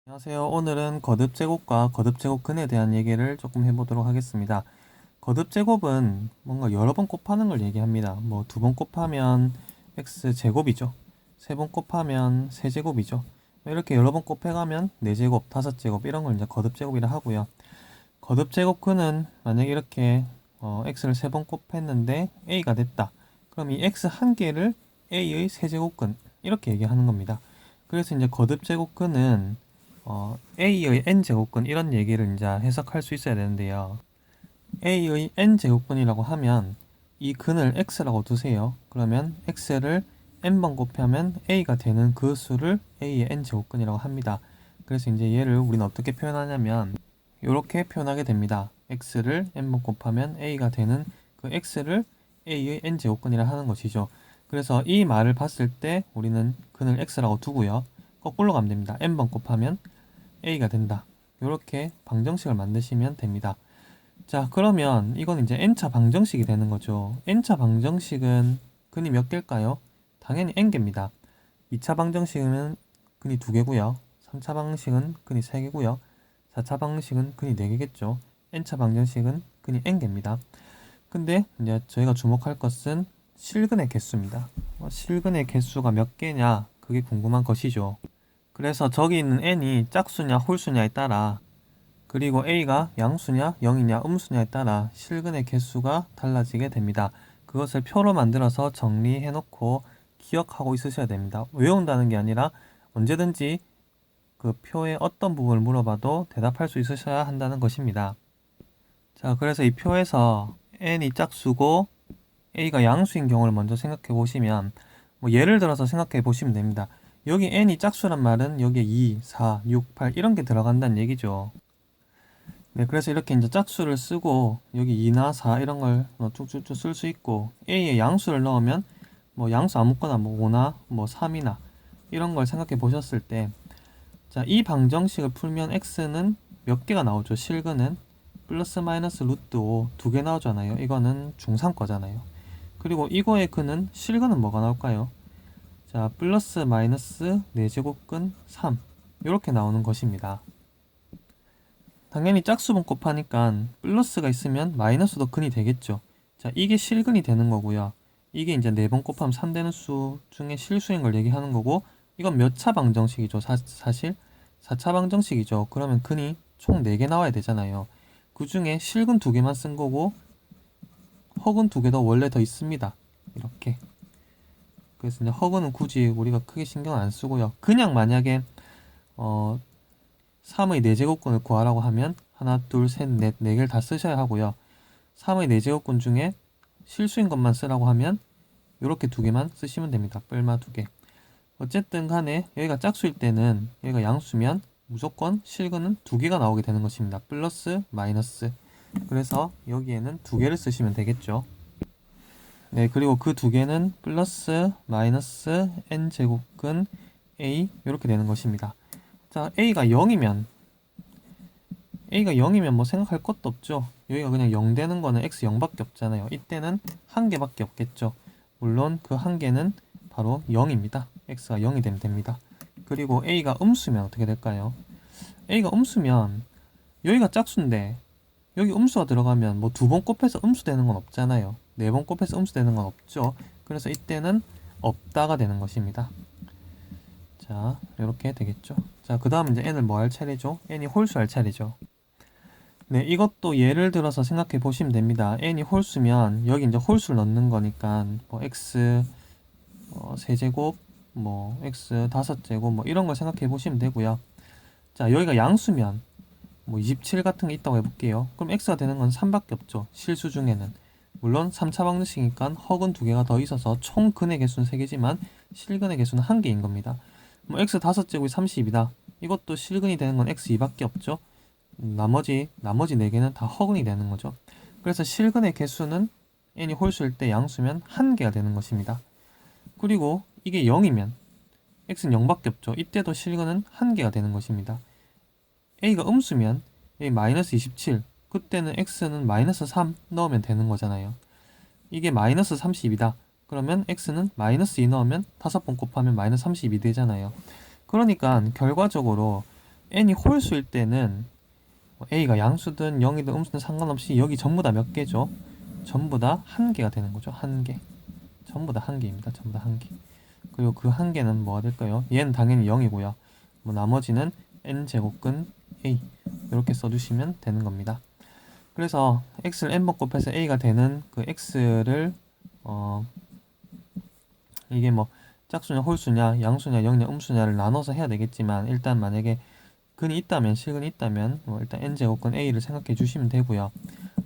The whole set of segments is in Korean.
안녕하세요. 오늘은 거듭제곱과 거듭제곱근에 대한 얘기를 조금 해보도록 하겠습니다. 거듭제곱은 뭔가 여러 번 곱하는 걸 얘기합니다. 뭐 두 번 곱하면 x제곱이죠. 세 번 곱하면 세제곱이죠. 이렇게 여러 번 곱해가면 네제곱, 다섯제곱 이런 걸 이제 거듭제곱이라 하고요. 거듭제곱근은 만약에 이렇게 x를 세 번 곱했는데 a가 됐다. 그럼 이 x 한 개를 a의 세제곱근 이렇게 얘기하는 겁니다. 그래서 이제 거듭제곱근은 A의 n제곱근 이런 얘기를 이제 해석할 수 있어야 되는데요. A의 n제곱근이라고 하면 이 근을 x라고 두세요. 그러면 x를 n번 곱하면 a가 되는 그 수를 A의 n제곱근이라고 합니다. 그래서 이제 얘를 우리는 어떻게 표현하냐면 이렇게 표현하게 됩니다. x를 n번 곱하면 a가 되는 그 x를 A의 n제곱근이라 하는 것이죠. 그래서 이 말을 봤을 때 우리는 근을 x라고 두고요. 거꾸로 가면 됩니다. n번 곱하면 a가 된다. 이렇게 방정식을 만드시면 됩니다. 자, 그러면 이건 이제 n차 방정식이 되는 거죠. n차 방정식은 근이 몇 개일까요? 당연히 n개입니다. 2차 방정식은 근이 2개고요. 3차 방정식은 근이 3개고요. 4차 방정식은 근이 4개겠죠. n차 방정식은 근이 n개입니다. 근데 이제 저희가 주목할 것은 실근의 개수입니다. 실근의 개수가 몇 개냐? 그게 궁금한 것이죠. 그래서 저기 있는 n이 짝수냐 홀수냐에 따라, 그리고 a가 양수냐 0이냐 음수냐에 따라 실근의 개수가 달라지게 됩니다. 그것을 표로 만들어서 정리해 놓고 기억하고 있으셔야 됩니다. 외운다는 게 아니라 언제든지 그 표의 어떤 부분을 물어봐도 대답할 수 있으셔야 한다는 것입니다. 자, 그래서 이 표에서 n이 짝수고 a가 양수인 경우를 먼저 생각해 보시면, 뭐 예를 들어서 생각해 보시면 됩니다. 여기 n이 짝수란 말은 여기에 2, 4, 6, 8 이런 게 들어간다는 얘기죠. 네, 그래서 이렇게 이제 짝수를 쓰고 여기 2나 4 이런 걸 쭉쭉쭉 쓸 수 있고, a에 양수를 넣으면 뭐 양수 아무거나 뭐 5나 뭐 3이나 이런 걸 생각해 보셨을 때, 자, 이 방정식을 풀면 x는 몇 개가 나오죠? 실근은 플러스 마이너스 루트 5 두 개 나오잖아요. 이거는 중상 거잖아요. 그리고 이거의 근은 실근은 뭐가 나올까요? 자, 플러스 마이너스 4제곱근 3 이렇게 나오는 것입니다. 당연히 짝수번 곱하니까 플러스가 있으면 마이너스도 근이 되겠죠. 자, 이게 실근이 되는 거고요. 이게 이제 4번 곱하면 3 되는 수 중에 실수인 걸 얘기하는 거고, 이건 몇 차 방정식이죠? 사실 4차 방정식이죠. 그러면 근이 총 4개 나와야 되잖아요. 그 중에 실근 2개만 쓴 거고 허근 2개도 원래 더 있습니다. 이렇게. 그래서 이제 허근은 굳이 우리가 크게 신경 안 쓰고요. 그냥 만약에 3의 4제곱근을 구하라고 하면 하나, 둘, 셋, 넷, 4개를 다 쓰셔야 하고요. 3의 4제곱근 중에 실수인 것만 쓰라고 하면 이렇게 2개만 쓰시면 됩니다. 뿔마 2개. 어쨌든 간에 여기가 짝수일 때는, 여기가 양수면 무조건 실근은 2개가 나오게 되는 것입니다. 플러스, 마이너스. 그래서 여기에는 2개를 쓰시면 되겠죠. 네, 그리고 그 2개는 플러스, 마이너스, n제곱근 a 이렇게 되는 것입니다. 자, a가 0이면 뭐 생각할 것도 없죠. 여기가 그냥 0 되는 거는 x 0밖에 없잖아요. 이때는 한 개밖에 없겠죠. 물론 그 한 개는 바로 0입니다. x가 0이 되면 됩니다. 그리고 a가 음수면 어떻게 될까요? a가 음수면 여기가 짝수인데 여기 음수가 들어가면 뭐 2번 곱해서 음수 되는 건 없잖아요. 4번 곱해서 음수 되는 건 없죠. 그래서 이때는 없다가 되는 것입니다. 자, 이렇게 되겠죠. 자, 그 다음 이제 n을 뭐 할 차례죠? n이 홀수 할 차례죠. 네, 이것도 예를 들어서 생각해 보시면 됩니다. n이 홀수면 여기 이제 홀수를 넣는 거니까 뭐 x 세제곱, 뭐 x 다섯 제곱 뭐 이런 걸 생각해 보시면 되고요. 자, 여기가 양수면 뭐 27 같은 게 있다고 해볼게요. 그럼 x가 되는 건 3밖에 없죠. 실수 중에는. 물론 3차 방정식이니까 허근 2개가 더 있어서 총 근의 개수는 3개지만 실근의 개수는 1개인 겁니다. 뭐 x 다섯 제곱이 30이다. 이것도 실근이 되는 건 x 2밖에 없죠. 나머지 4개는 다 허근이 되는 거죠. 그래서 실근의 개수는 n이 홀수일 때 양수면 1개가 되는 것입니다. 그리고 이게 0이면 x는 0밖에 없죠. 이때도 실근은 1개가 되는 것입니다. a가 음수면 여기 마이너스 27, 그때는 x는 마이너스 3 넣으면 되는 거잖아요. 이게 마이너스 30이다. 그러면 x는 마이너스 2 넣으면 5번 곱하면 마이너스 32 되잖아요. 그러니까 결과적으로 n이 홀수일 때는 a가 양수든 0이든 음수든 상관없이 여기 전부 다 몇 개죠? 전부 다 한 개가 되는 거죠. 한 개. 전부 다 한 개입니다. 전부 다 한 개. 그리고 그 한 개는 뭐가 될까요? 얘는 당연히 0이고요. 뭐 나머지는 n제곱근 a 이렇게 써주시면 되는 겁니다. 그래서 x를 n번 곱해서 a가 되는 그 x를 이게 뭐 짝수냐 홀수냐 양수냐 영냐 음수냐를 나눠서 해야 되겠지만 일단 만약에 근이 있다면 실근이 있다면 뭐 일단 n제곱근 a를 생각해 주시면 되고요.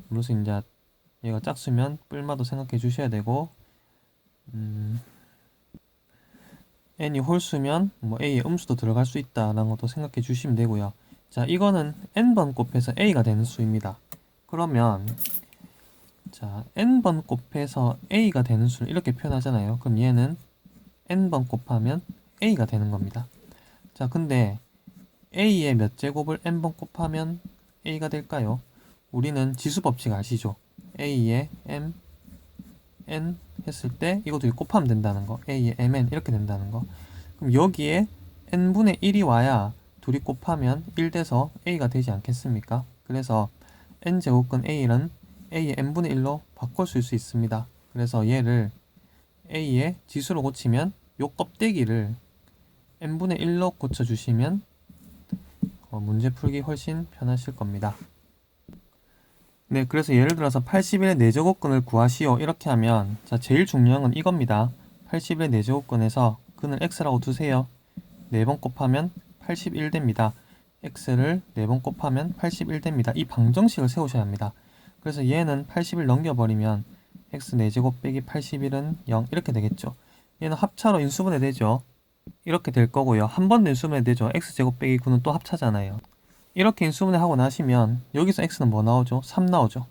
물론 이제 얘가 짝수면 뿔마도 생각해 주셔야 되고 n이 홀수면 뭐 a의 음수도 들어갈 수 있다라는 것도 생각해 주시면 되고요. 자, 이거는 n번 곱해서 a가 되는 수입니다. 그러면 자, n번 곱해서 a가 되는 수를 이렇게 표현하잖아요. 그럼 얘는 n번 곱하면 a가 되는 겁니다. 자, 근데 a의 몇 제곱을 n번 곱하면 a가 될까요? 우리는 지수법칙 아시죠? a의 m, n 했을 때 이것도 곱하면 된다는 거. a의 mn 이렇게 된다는 거. 그럼 여기에 n분의 1이 와야 둘이 곱하면 1 돼서 a가 되지 않겠습니까? 그래서 n제곱근 a는 a의 n분의 1로 바꿀 수 있습니다. 그래서 얘를 a의 지수로 고치면 요 껍데기를 n분의 1로 고쳐주시면 문제 풀기 훨씬 편하실 겁니다. 네, 그래서 예를 들어서 81의 4제곱근을 구하시오 이렇게 하면 자, 제일 중요한 건 이겁니다. 81의 4제곱근에서 근을 x라고 두세요. 4번 곱하면 81 됩니다. x를 4번 곱하면 81 됩니다. 이 방정식을 세우셔야 합니다. 그래서 얘는 80을 넘겨버리면 x 4제곱 빼기 81은 0 이렇게 되겠죠. 얘는 합차로 인수분해 되죠. 이렇게 될 거고요. 한 번 더 인수분해 되죠. x제곱 빼기 9는 또 합차잖아요. 이렇게 인수분해 하고 나시면 여기서 x는 뭐 나오죠? 3 나오죠.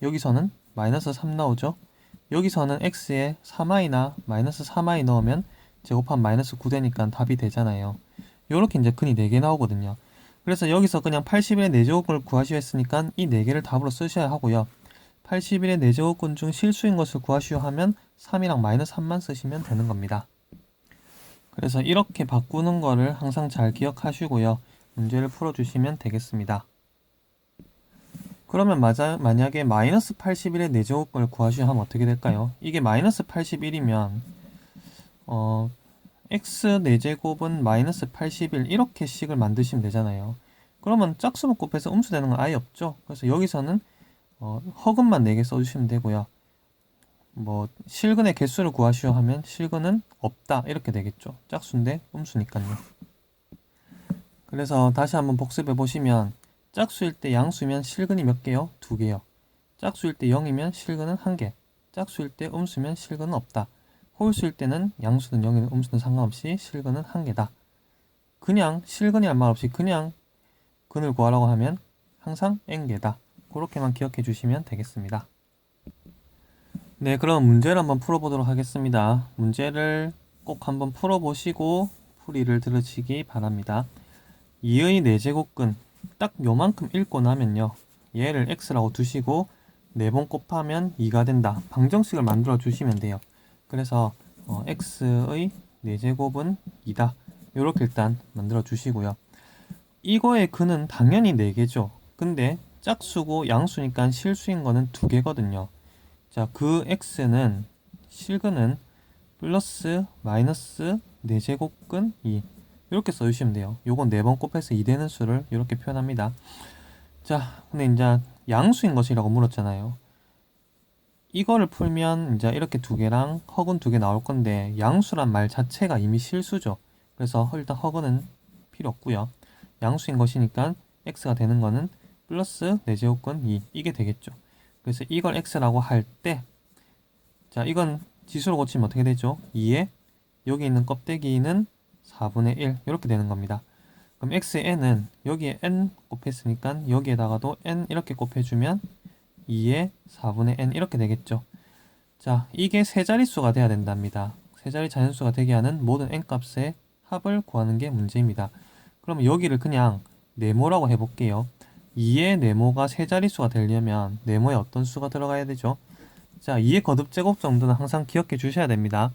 여기서는 마이너스 3 나오죠. 여기서는 x에 3i나 마이너스 3i 넣으면 제곱하면 마이너스 9 되니까 답이 되잖아요. 요렇게 이제 근이 4개 나오거든요. 그래서 여기서 그냥 81의 4제곱근을 구하시오 했으니까 이 4개를 답으로 쓰셔야 하고요. 81의 4제곱근 중 실수인 것을 구하시오 하면 3이랑 마이너스 3만 쓰시면 되는 겁니다. 그래서 이렇게 바꾸는 거를 항상 잘 기억하시고요. 문제를 풀어주시면 되겠습니다. 그러면 만약에 마이너스 81의 4제곱근을 구하시오 하면 어떻게 될까요? 이게 마이너스 81이면 x 4제곱은 마이너스 81 이렇게 식을 만드시면 되잖아요. 그러면 짝수만 곱해서 음수 되는 건 아예 없죠. 그래서 여기서는 허근만 4개 써주시면 되고요. 뭐 실근의 개수를 구하시오 하면 실근은 없다 이렇게 되겠죠. 짝수인데 음수니까요. 그래서 다시 한번 복습해 보시면 짝수일 때 양수면 실근이 몇 개요? 2개요. 짝수일 때 0이면 실근은 1개. 짝수일 때 음수면 실근은 없다. 홀수일 때는 양수든 0이든 음수든 상관없이 실근은 1개다. 그냥 실근이란 말 없이 그냥 근을 구하라고 하면 항상 n개다. 그렇게만 기억해 주시면 되겠습니다. 네, 그럼 문제를 한번 풀어보도록 하겠습니다. 문제를 꼭 한번 풀어보시고 풀이를 들으시기 바랍니다. 2의 4제곱근 딱 요만큼 읽고 나면요. 얘를 x라고 두시고 4번 곱하면 2가 된다. 방정식을 만들어 주시면 돼요. 그래서 x의 4제곱은 2다. 요렇게 일단 만들어 주시고요. 이거의 근은 당연히 4개죠. 근데 짝수고 양수니까 실수인 거는 2개거든요. 자, 그 x는 실근은 플러스 마이너스 4제곱근 2 이렇게 써주시면 돼요. 요건 4번 곱해서 2 되는 수를 이렇게 표현합니다. 자, 근데 이제 양수인 것이라고 물었잖아요. 이거를 풀면 이제 이렇게 2개랑 허근 2개 나올 건데 양수란 말 자체가 이미 실수죠. 그래서 일단 허근은 필요 없고요. 양수인 것이니까 x가 되는 거는 플러스 4제곱근 2 이게 되겠죠. 그래서 이걸 x라고 할 때 자, 이건 지수로 고치면 어떻게 되죠? 2에 여기 있는 껍데기는 4분의 1 이렇게 되는 겁니다. 그럼 x의 n은 여기에 n 곱했으니까 여기에다가도 n 이렇게 곱해주면 2에 4분의 n 이렇게 되겠죠. 자, 이게 세 자릿수가 돼야 된답니다. 세 자리 자연수가 되게 하는 모든 n 값의 합을 구하는 게 문제입니다. 그럼 여기를 그냥 네모라고 해볼게요. 2의 네모가 세 자릿수가 되려면 네모에 어떤 수가 들어가야 되죠? 자, 2의 거듭제곱 정도는 항상 기억해 주셔야 됩니다.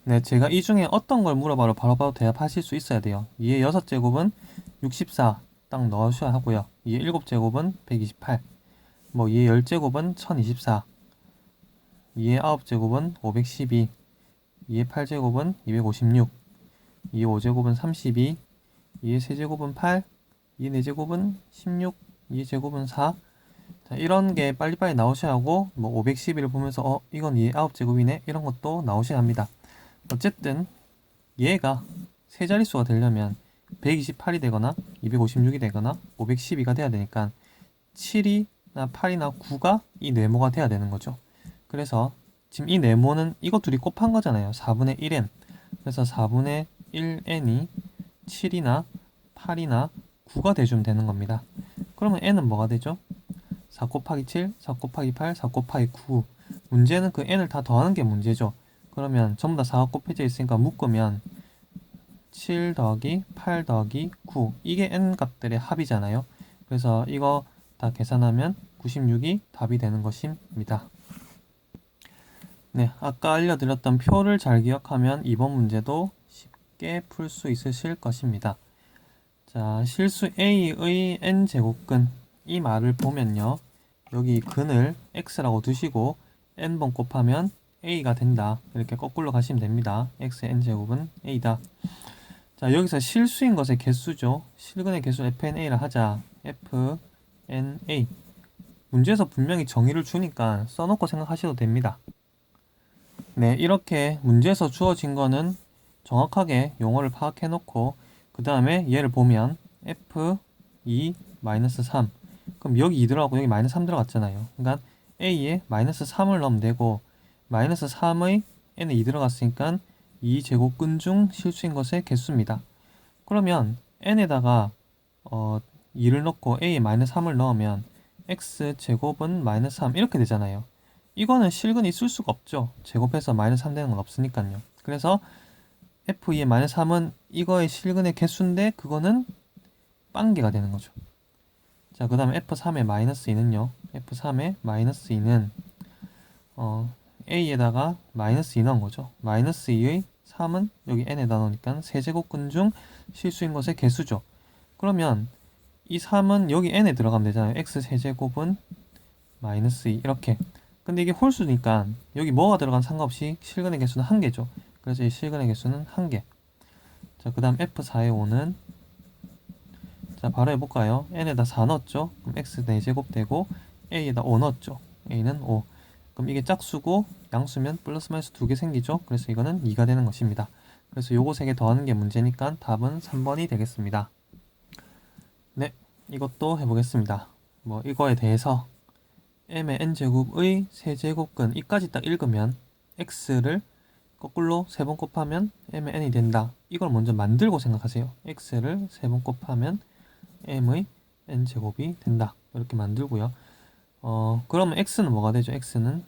네, 제가 이 중에 어떤 걸 물어봐도 바로바로 대답하실 수 있어야 돼요. 2의 6제곱은 64 딱 넣으셔야 하고요. 2의 7제곱은 128, 뭐 2의 10제곱은 1024, 2의 9제곱은 512, 2의 8제곱은 256, 2의 5제곱은 32, 2의 세제곱은 8, 2의 4제곱은 16, 2의 제곱은 4. 자, 이런 게 빨리빨리 나오셔야 하고, 뭐 512를 보면서 이건 2의 9제곱이네 이런 것도 나오셔야 합니다. 어쨌든 얘가 세 자릿수가 되려면 128이 되거나 256이 되거나 512가 돼야 되니까 7이나 8이나 9가 이 네모가 돼야 되는 거죠. 그래서 지금 이 네모는 이거 둘이 곱한 거잖아요. 4분의 1n. 그래서 4분의 1n이 7이나 8이나 9가 돼주면 되는 겁니다. 그러면 n은 뭐가 되죠? 4 곱하기 7, 4 곱하기 8, 4 곱하기 9. 문제는 그 n을 다 더하는 게 문제죠. 그러면 전부 다 4가 곱해져 있으니까 묶으면 7 더하기 8 더하기 9, 이게 n 값들의 합이잖아요. 그래서 이거 다 계산하면 96이 답이 되는 것입니다. 네, 아까 알려드렸던 표를 잘 기억하면 이번 문제도 쉽게 풀 수 있으실 것입니다. 자, 실수 a의 n제곱근, 이 말을 보면요, 여기 근을 x라고 두시고 n번 곱하면 a가 된다, 이렇게 거꾸로 가시면 됩니다. x의 n제곱은 a다. 자, 여기서 실수인 것의 개수죠. 실근의 개수 fna라 하자. fna. 문제에서 분명히 정의를 주니까 써놓고 생각하셔도 됩니다. 네, 이렇게 문제에서 주어진 거는 정확하게 용어를 파악해 놓고 그 다음에 얘를 보면 f2-3, 그럼 여기 2 들어가고 여기 -3 들어갔잖아요. 그러니까 a에 -3을 넣으면 되고, -3의 n에 2 들어갔으니까 2제곱근 중 실수인 것의 개수입니다. 그러면 n에다가 2를 넣고 a에 -3을 넣으면 x제곱은 -3 이렇게 되잖아요. 이거는 실근이 있을 수가 없죠. 제곱해서 -3 되는 건 없으니까요. 그래서 f2의 -3은 이거의 실근의 개수인데 그거는 빵개가 되는 거죠. 자, 그 다음에 f3의 -2는요. f3의 -2는 a에다가 -2 넣은 거죠. -2의 3은 여기 n에다 넣으니까 세제곱근 중 실수인 것의 개수죠. 그러면 이 3은 여기 n에 들어가면 되잖아요. x 세제곱은 -2 이렇게. 근데 이게 홀수니까 여기 뭐가 들어간 상관없이 실근의 개수는 1개죠. 그래서 이 실근의 개수는 1개. 자, 그 다음 f4의 5는, 자, 바로 해볼까요? n에다 4 넣었죠. 그럼 x 4제곱 되고 a에다 5 넣었죠. a는 5. 그럼 이게 짝수고 양수면 플러스 마이너스 2개 생기죠. 그래서 이거는 2가 되는 것입니다. 그래서 요거 3개 더하는 게 문제니까 답은 3번이 되겠습니다. 네, 이것도 해보겠습니다. 뭐 이거에 대해서 m의 n제곱의 세제곱근, 이까지 딱 읽으면 x를 거꾸로 3번 곱하면 m의 n이 된다. 이걸 먼저 만들고 생각하세요. x를 3번 곱하면 m의 n제곱이 된다. 이렇게 만들고요. 그러면 x는 뭐가 되죠? x는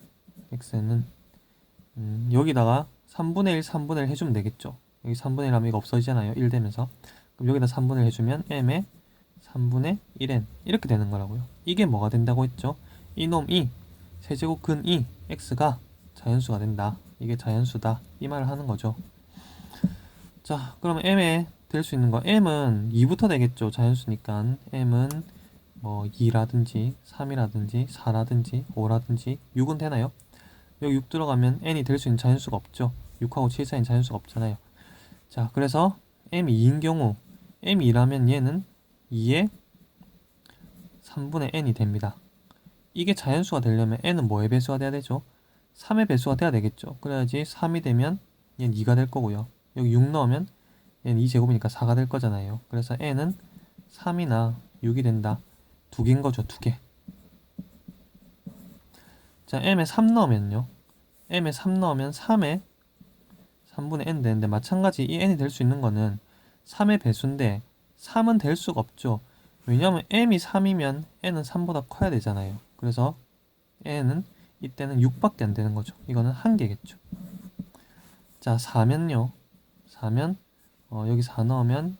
여기다가 3분의 1, 3분의 1 해주면 되겠죠. 여기 3분의 1 하면 이거 없어지잖아요. 1 되면서. 그럼 여기다 3분의 1 해주면 m의 3분의 1n 이렇게 되는 거라고요. 이게 뭐가 된다고 했죠? 이놈이 세제곱 근 2, x가 자연수가 된다. 이게 자연수다. 이 말을 하는 거죠. 자, 그럼 m에 될 수 있는 거, m은 2부터 되겠죠. 자연수니까. m은 뭐 2라든지 3이라든지 4라든지 5라든지 6은 되나요? 여기 6 들어가면 n이 될 수 있는 자연수가 없죠. 6하고 7 사이인 자연수가 없잖아요. 자, 그래서 m이 2인 경우, m이 2라면 얘는 2의 3분의 n이 됩니다. 이게 자연수가 되려면 n은 뭐의 배수가 돼야 되죠? 3의 배수가 돼야 되겠죠. 그래야지 3이 되면 얘는 2가 될 거고요. 여기 6 넣으면 얘는 2제곱이니까 4가 될 거잖아요. 그래서 n은 3이나 6이 된다. 2개인 거죠. 2개. 자, m에 3 넣으면요. m에 3 넣으면 3에 3분의 n 되는데, 마찬가지 이 n이 될 수 있는 거는 3의 배수인데 3은 될 수가 없죠. 왜냐하면 m이 3이면 n은 3보다 커야 되잖아요. 그래서 n은 이때는 6밖에 안 되는 거죠. 이거는 1개겠죠. 자, 4면요. 4면 여기 4 넣으면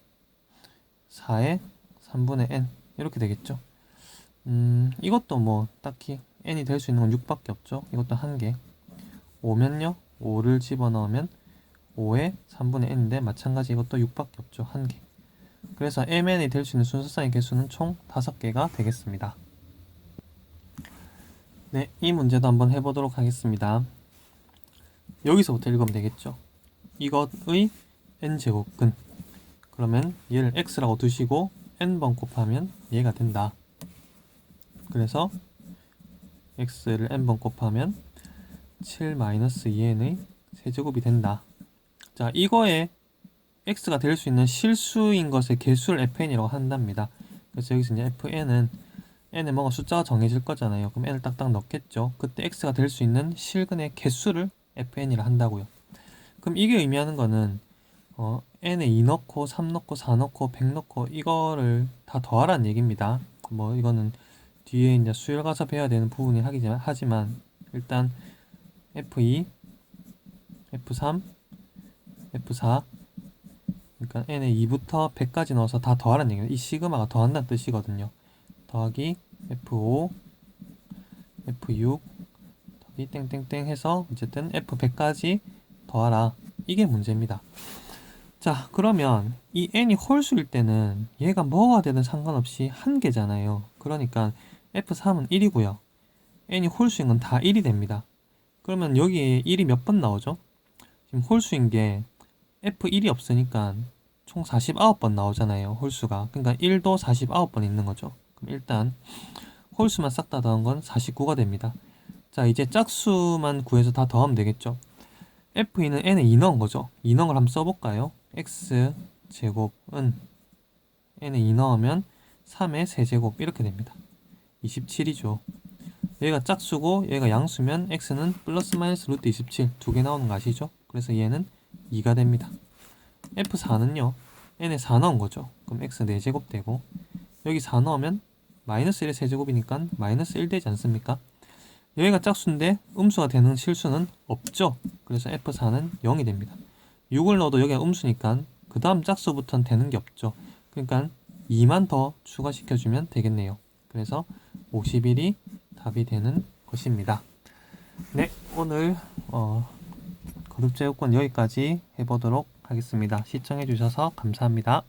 4의 3분의 n 이렇게 되겠죠. 이것도 뭐 딱히 n이 될 수 있는 건 6밖에 없죠. 이것도 1개. 5면요. 5를 집어넣으면 5의 3분의 n인데 마찬가지 이것도 6밖에 없죠. 1개. 그래서 mn이 될 수 있는 순서상의 개수는 총 5개가 되겠습니다. 네, 이 문제도 한번 해보도록 하겠습니다. 여기서부터 읽으면 되겠죠. 이것의 n제곱근, 그러면 얘를 x라고 두시고 n번 곱하면 얘가 된다. 그래서 x를 n번 곱하면 7-2n의 세제곱이 된다. 자, 이거에 x가 될 수 있는 실수인 것의 개수를 fn이라고 한답니다. 그래서 여기서 이제 fn은 n에 뭔가 숫자가 정해질 거잖아요. 그럼 n을 딱딱 넣겠죠. 그때 x가 될 수 있는 실근의 개수를 fn이라 한다고요. 그럼 이게 의미하는 거는 n에 2 넣고 3 넣고 4 넣고 100 넣고 이거를 다 더하라는 얘기입니다. 뭐 이거는 뒤에 이제 수열 가서 배워야 되는 부분이 하지만 일단 f2, f3, f4, 그러니까 n에 2부터 100까지 넣어서 다 더하라는 얘기예요. 이 시그마가 더한다는 뜻이거든요. 더하기 f5, f6, 더하기 땡땡땡 해서 어쨌든 f100까지 더하라. 이게 문제입니다. 자, 그러면 이 n이 홀수일 때는 얘가 뭐가 되든 상관없이 한 개잖아요. 그러니까 f3은 1이고요. n이 홀수인 건 다 1이 됩니다. 그러면 여기에 1이 몇 번 나오죠? 지금 홀수인 게 f1이 없으니까 총 49번 나오잖아요. 홀수가. 그러니까 1도 49번 있는 거죠. 그럼 일단 홀수만 싹 다 더한 건 49가 됩니다. 자, 이제 짝수만 구해서 다 더하면 되겠죠. f2는 n에 2 넣은 거죠. 2 넣은 걸 한번 써볼까요? x 제곱은 n에 2 넣으면 3의 세제곱 이렇게 됩니다. 27이죠. 얘가 짝수고 얘가 양수면 x는 플러스 마이너스 루트 27 두 개 나오는 거 아시죠? 그래서 얘는 2가 됩니다. f4는요. n에 4 넣은 거죠. 그럼 x 4제곱 되고 여기 4 넣으면 마이너스 1의 세제곱이니까 마이너스 1 되지 않습니까? 여기가 짝수인데 음수가 되는 실수는 없죠. 그래서 f4는 0이 됩니다. 6을 넣어도 여기가 음수니까 그 다음 짝수부터는 되는 게 없죠. 그러니까 2만 더 추가시켜주면 되겠네요. 그래서 51이 답이 되는 것입니다. 네, 오늘 거듭제곱권 여기까지 해보도록 하겠습니다. 시청해주셔서 감사합니다.